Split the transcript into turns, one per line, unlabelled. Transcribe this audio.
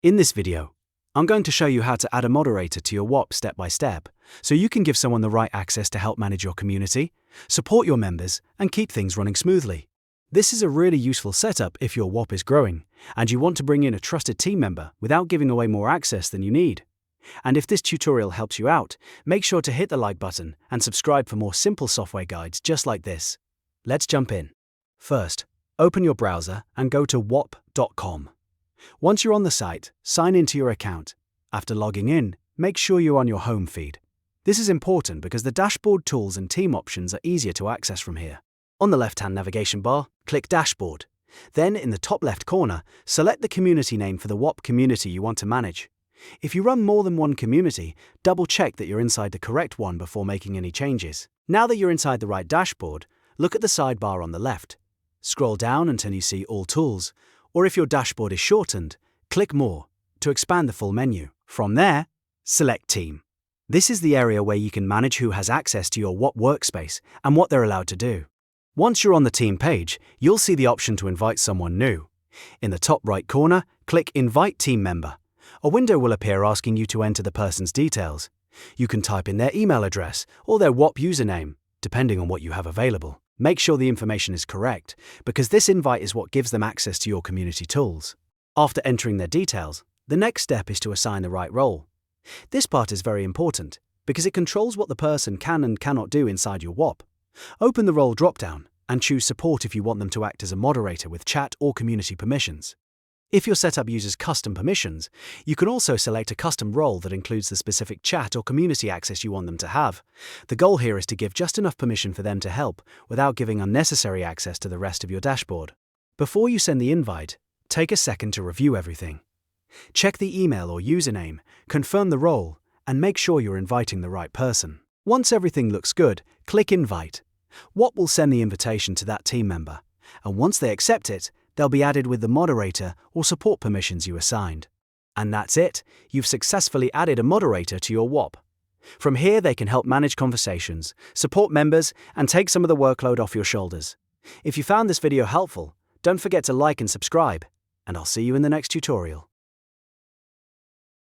In this video, I'm going to show you how to add a moderator to your Whop step by step, so you can give someone the right access to help manage your community, support your members, and keep things running smoothly. This is a really useful setup if your Whop is growing, and you want to bring in a trusted team member without giving away more access than you need. And if this tutorial helps you out, make sure to hit the like button and subscribe for more simple software guides just like this. Let's jump in. First, open your browser and go to whop.com. Once you're on the site, sign into your account. After logging in, make sure you're on your home feed. This is important because the dashboard tools and team options are easier to access from here. On the left-hand navigation bar, click Dashboard. Then, in the top left corner, select the community name for the Whop community you want to manage. If you run more than one community, double-check that you're inside the correct one before making any changes. Now that you're inside the right dashboard, look at the sidebar on the left. Scroll down until you see All Tools, or if your dashboard is shortened, click More to expand the full menu. From there, select Team. This is the area where you can manage who has access to your Whop workspace and what they're allowed to do. Once you're on the team page, you'll see the option to invite someone new. In the top right corner, click Invite Team Member. A window will appear asking you to enter the person's details. You can type in their email address or their Whop username, depending on what you have available. Make sure the information is correct, because this invite is what gives them access to your community tools. After entering their details, the next step is to assign the right role. This part is very important, because it controls what the person can and cannot do inside your Whop. Open the role dropdown and choose Support if you want them to act as a moderator with chat or community permissions. If your setup uses custom permissions, you can also select a custom role that includes the specific chat or community access you want them to have. The goal here is to give just enough permission for them to help without giving unnecessary access to the rest of your dashboard. Before you send the invite, take a second to review everything. Check the email or username, confirm the role, and make sure you're inviting the right person. Once everything looks good, click Invite. Whop will send the invitation to that team member, and once they accept it, they'll be added with the moderator or support permissions you assigned. And that's it, you've successfully added a moderator to your Whop. From here, they can help manage conversations, support members, and take some of the workload off your shoulders. If you found this video helpful, don't forget to like and subscribe, and I'll see you in the next tutorial.